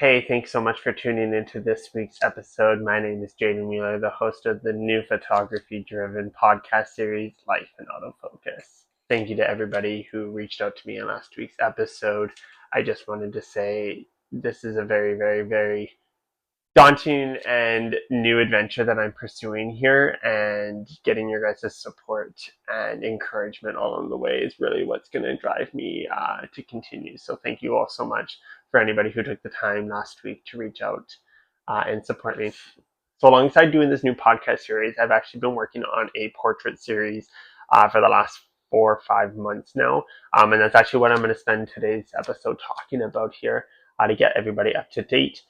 Hey, thanks so much for tuning into this week's episode. My name is Jaden Wheeler, the host of the new photography-driven podcast series, Life in Autofocus. Thank you to everybody who reached out to me in last week's episode. I just wanted to say this is a very, very, very daunting and new adventure that I'm pursuing here, and getting your guys' support and encouragement along the way is really what's going to drive me to continue. So thank you all so much for anybody who took the time last week to reach out and support me. So alongside doing this new podcast series, I've actually been working on a portrait series for the last 4 or 5 months now. And that's actually what I'm going to spend today's episode talking about here to get everybody up to date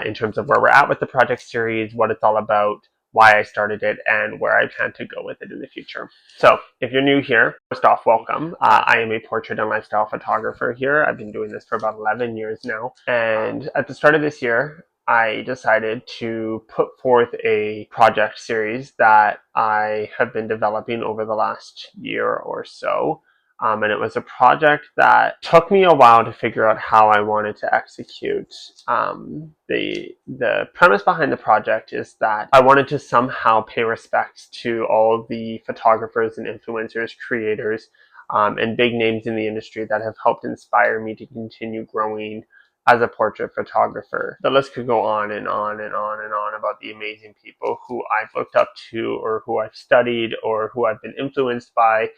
in terms of where we're at with the project series, what it's all about, why I started it, and where I plan to go with it in the future. So if you're new here, first off, welcome. I am a portrait and lifestyle photographer here. I've been doing this for about 11 years now. And at the start of this year, I decided to put forth a project series that I have been developing over the last year or so. And it was a project that took me a while to figure out how I wanted to execute. The premise behind the project is that I wanted to somehow pay respect to all the photographers and influencers, creators, and big names in the industry that have helped inspire me to continue growing as a portrait photographer. The list could go on and on and on and on about the amazing people who I've looked up to, or who I've studied, or who I've been influenced by.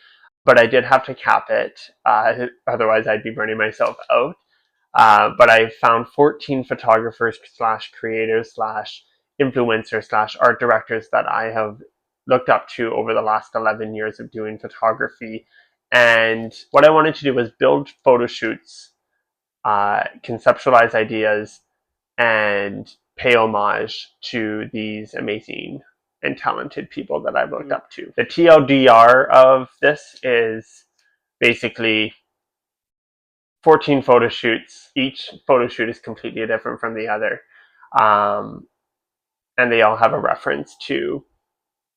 But I did have to cap it, otherwise I'd be burning myself out. But I found 14 photographers slash creators slash influencers slash art directors that I have looked up to over the last 11 years of doing photography. And what I wanted to do was build photo shoots, conceptualize ideas, and pay homage to these amazing and talented people that I've looked up to. The TLDR of this is basically 14 photo shoots. Each photo shoot is completely different from the other. And they all have a reference to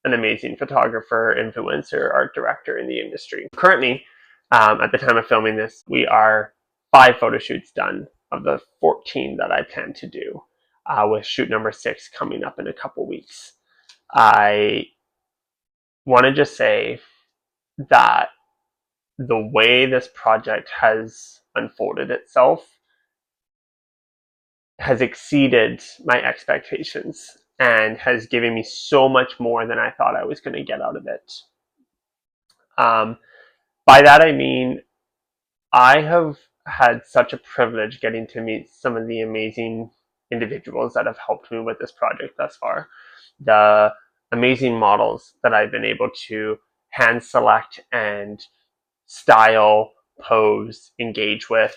an amazing photographer, influencer, art director in the industry. Currently, at the time of filming this, we are 5 photo shoots done of the 14 that I plan to do, with shoot number 6 coming up in a couple weeks. I want to just say that the way this project has unfolded itself has exceeded my expectations and has given me so much more than I thought I was going to get out of it. By that I mean, I have had such a privilege getting to meet some of the amazing individuals that have helped me with this project thus far. The amazing models that I've been able to hand select and style, pose, engage with.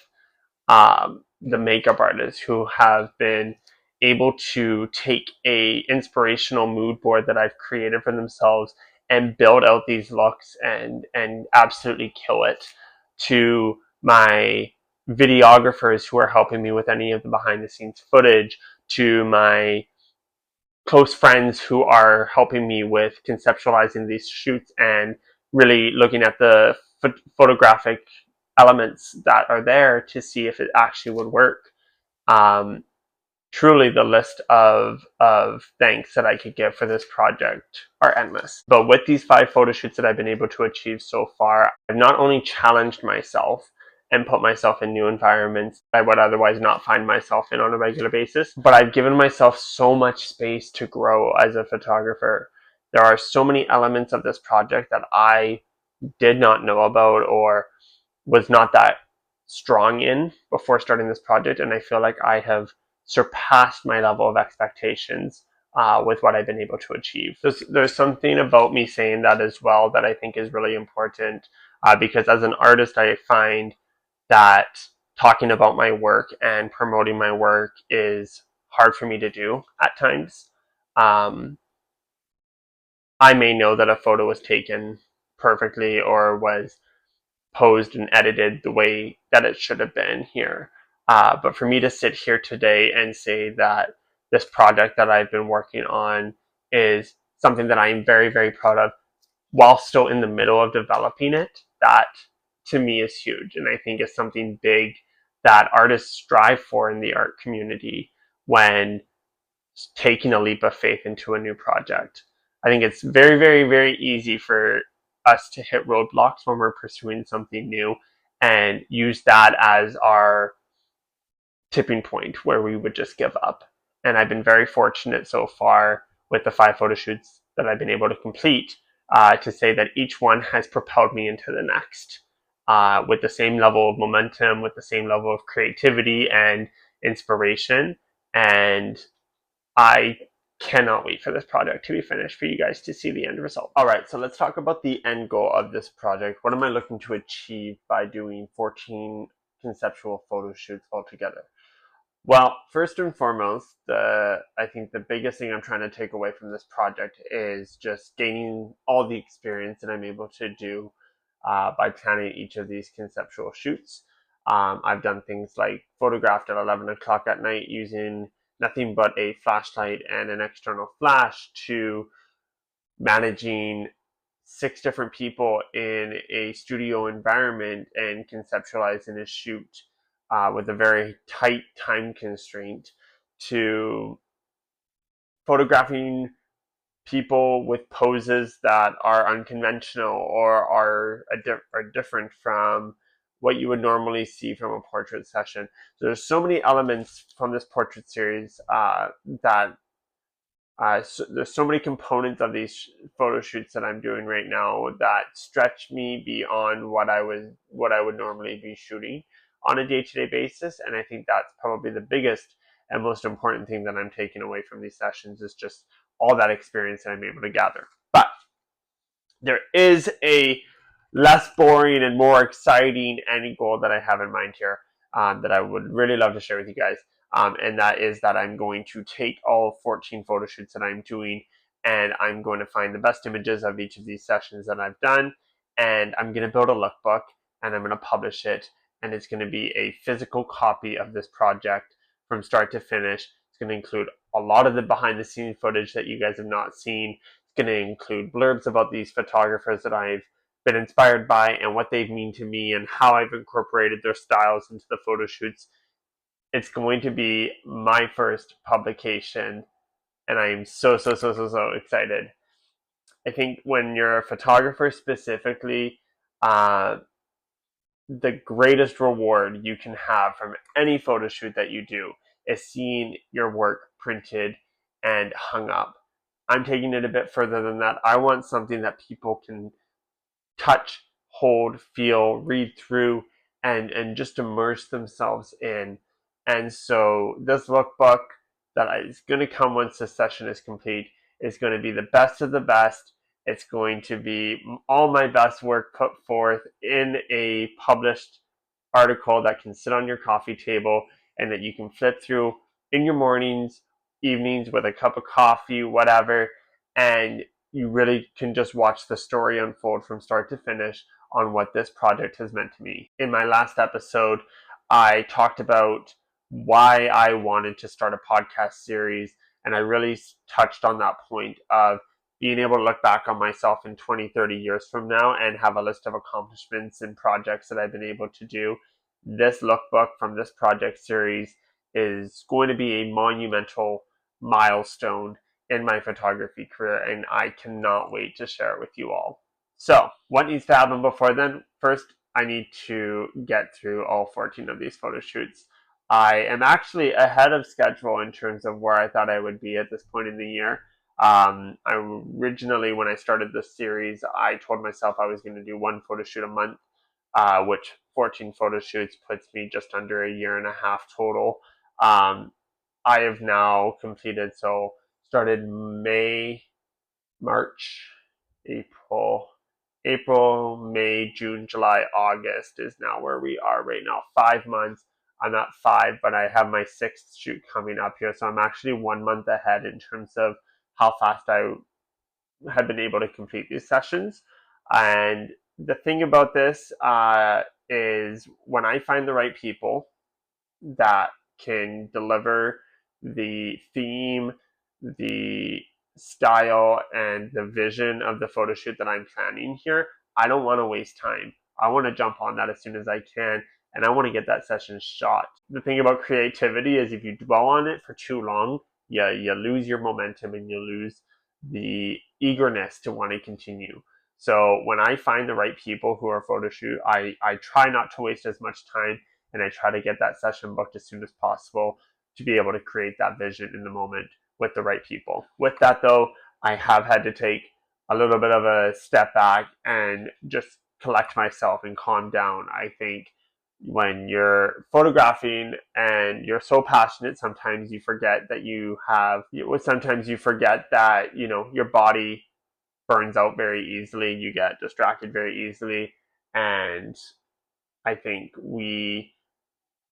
The makeup artists who have been able to take a inspirational mood board that I've created for themselves and build out these looks and absolutely kill it, to my videographers who are helping me with any of the behind the scenes footage, to my close friends who are helping me with conceptualizing these shoots and really looking at the photographic elements that are there to see if it actually would work. Truly, the list of thanks that I could give for this project are endless. But with these 5 photo shoots that I've been able to achieve so far, I've not only challenged myself and put myself in new environments I would otherwise not find myself in on a regular basis, but I've given myself so much space to grow as a photographer. There are so many elements of this project that I did not know about or was not that strong in before starting this project, and I feel like I have surpassed my level of expectations with what I've been able to achieve. There's something about me saying that as well that I think is really important, because as an artist, I find that talking about my work and promoting my work is hard for me to do at times. I may know that a photo was taken perfectly or was posed and edited the way that it should have been here. But for me to sit here today and say that this project that I've been working on is something that I am very, very proud of while still in the middle of developing it, that to me is huge. And I think is something big that artists strive for in the art community when taking a leap of faith into a new project. I think it's very, very, very easy for us to hit roadblocks when we're pursuing something new and use that as our tipping point where we would just give up. And I've been very fortunate so far with the 5 photo shoots that I've been able to complete to say that each one has propelled me into the next with the same level of momentum, with the same level of creativity and inspiration. And I cannot wait for this project to be finished for you guys to see the end result. All right, so let's talk about the end goal of this project. What am I looking to achieve by doing 14 conceptual photo shoots altogether? Well, first and foremost, I think the biggest thing I'm trying to take away from this project is just gaining all the experience that I'm able to do by planning each of these conceptual shoots. I've done things like photographed at 11 o'clock at night using nothing but a flashlight and an external flash to managing 6 different people in a studio environment and conceptualizing a shoot with a very tight time constraint to photographing people with poses that are unconventional or are different from what you would normally see from a portrait session. So there's so many elements from this portrait series that there's so many components of these photo shoots that I'm doing right now that stretch me beyond what I would normally be shooting on a day-to-day basis, and I think that's probably the biggest and most important thing that I'm taking away from these sessions is just all that experience that I'm able to gather. But there is a less boring and more exciting end goal that I have in mind here that I would really love to share with you guys. And that is that I'm going to take all 14 photo shoots that I'm doing and I'm going to find the best images of each of these sessions that I've done. And I'm going to build a lookbook and I'm going to publish it. And it's going to be a physical copy of this project from start to finish. It's going to include a lot of the behind the scenes footage that you guys have not seen. It's going to include blurbs about these photographers that I've been inspired by and what they mean to me and how I've incorporated their styles into the photo shoots. It's going to be my first publication, and I am so excited. I think when you're a photographer specifically, uh, the greatest reward you can have from any photo shoot that you do is seeing your work printed and hung up. I'm taking it a bit further than that. I want something that people can touch, hold, feel, read through, and just immerse themselves in. And so this lookbook that is going to come once this session is complete is going to be the best of the best. It's going to be all my best work put forth in a published article that can sit on your coffee table and that you can flip through in your mornings, evenings with a cup of coffee, whatever, and you really can just watch the story unfold from start to finish on what this project has meant to me. In my last episode, I talked about why I wanted to start a podcast series, and I really touched on that point of being able to look back on myself in 20, 30 years from now and have a list of accomplishments and projects that I've been able to do. This lookbook from this project series is going to be a monumental milestone in my photography career, and I cannot wait to share it with you all. So, what needs to happen before then? First, I need to get through all 14 of these photo shoots. I am actually ahead of schedule in terms of where I thought I would be at this point in the year. I originally, when I started this series, I told myself I was going to do 1 photo shoot a month, which 14 photo shoots puts me just under a year and a half total. I have now completed, so started May, March, April, May, June, July, August is now where we are right now. 5 months. I'm not 5, but I have my 6th shoot coming up here. So I'm actually 1 month ahead in terms of how fast I have been able to complete these sessions. And the thing about this is when I find the right people that can deliver the theme, the style, and the vision of the photo shoot that I'm planning here, I don't want to waste time. I want to jump on that as soon as I can and I want to get that session shot. The thing about creativity is if you dwell on it for too long, you lose your momentum and you lose the eagerness to want to continue. So when I find the right people who are photo shoot, I try not to waste as much time, and I try to get that session booked as soon as possible to be able to create that vision in the moment with the right people. With that though, I have had to take a little bit of a step back and just collect myself and calm down. I think when you're photographing and you're so passionate, sometimes you forget that sometimes you forget that, your body burns out very easily. You get distracted very easily. And I think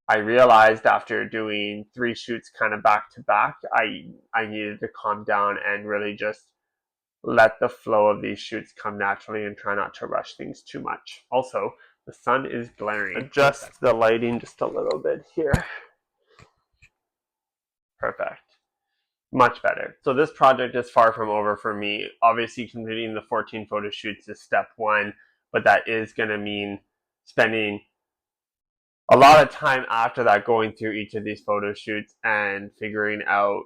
I realized after doing 3 shoots kind of back to back, I needed to calm down and really just let the flow of these shoots come naturally and try not to rush things too much. Also, the sun is glaring. Adjust the lighting just a little bit here. Perfect. Much better. So this project is far from over for me. Obviously, completing the 14 photo shoots is step 1, but that is going to mean spending a lot of time after that going through each of these photo shoots and figuring out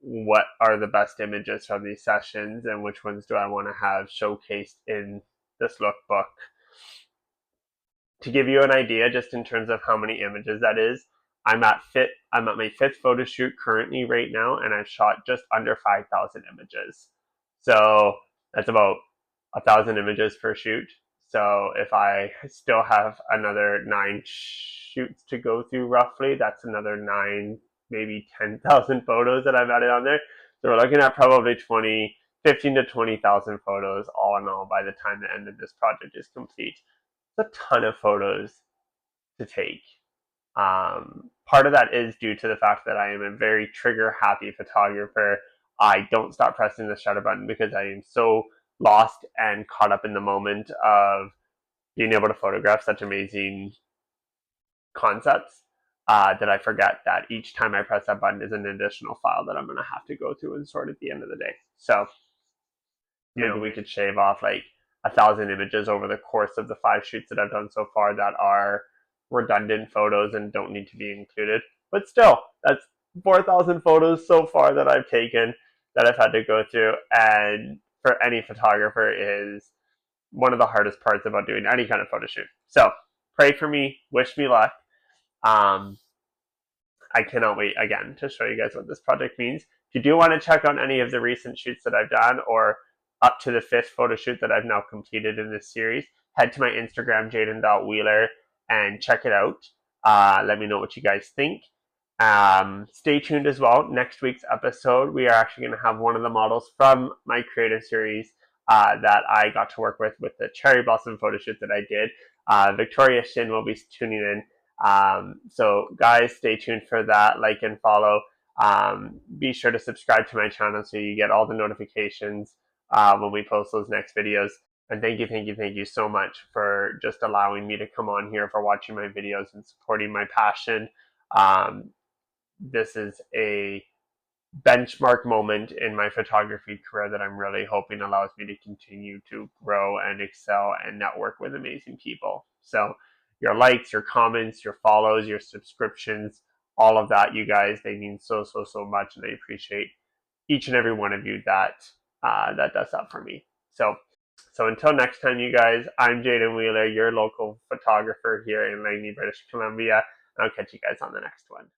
what are the best images from these sessions and which ones do I want to have showcased in this lookbook. To give you an idea, just in terms of how many images that is, I'm at my 5th photo shoot currently right now, and I've shot just under 5,000 images. So that's about 1,000 images per shoot. So if I still have another 9 shoots to go through roughly, that's another 9, maybe 10,000 photos that I've added on there. So we're looking at probably 15 to 20,000 photos all in all by the time the end of this project is complete. It's a ton of photos to take. Part of that is due to the fact that I am a very trigger happy photographer. I don't stop pressing the shutter button because I am so lost and caught up in the moment of being able to photograph such amazing concepts that I forget that each time I press that button is an additional file that I'm going to have to go through and sort at the end of the day. So maybe we could shave off like 1,000 images over the course of the 5 shoots that I've done so far that are redundant photos and don't need to be included. But still, that's 4,000 photos so far that I've taken that I've had to go through, and for any photographer is one of the hardest parts about doing any kind of photo shoot. So pray for me, wish me luck. I cannot wait again to show you guys what this project means. If you do want to check out any of the recent shoots that I've done or up to the 5th photo shoot that I've now completed in this series, head to my Instagram, jaden.wheeler, and check it out. Let me know what you guys think. Stay tuned as well. Next week's episode, we are actually going to have one of the models from my creative series that I got to work with the cherry blossom photo shoot that I did. Victoria Shin will be tuning in. So guys, stay tuned for that. Like and follow. Be sure to subscribe to my channel so you get all the notifications when we post those next videos. And thank you so much for just allowing me to come on here, for watching my videos and supporting my passion. This is a benchmark moment in my photography career that I'm really hoping allows me to continue to grow and excel and network with amazing people. So your likes, your comments, your follows, your subscriptions, all of that, you guys, they mean so much, and I appreciate each and every one of you that does that for me. So until next time, you guys, I'm Jaden Wheeler, your local photographer here in Langley, British Columbia, and I'll catch you guys on the next one.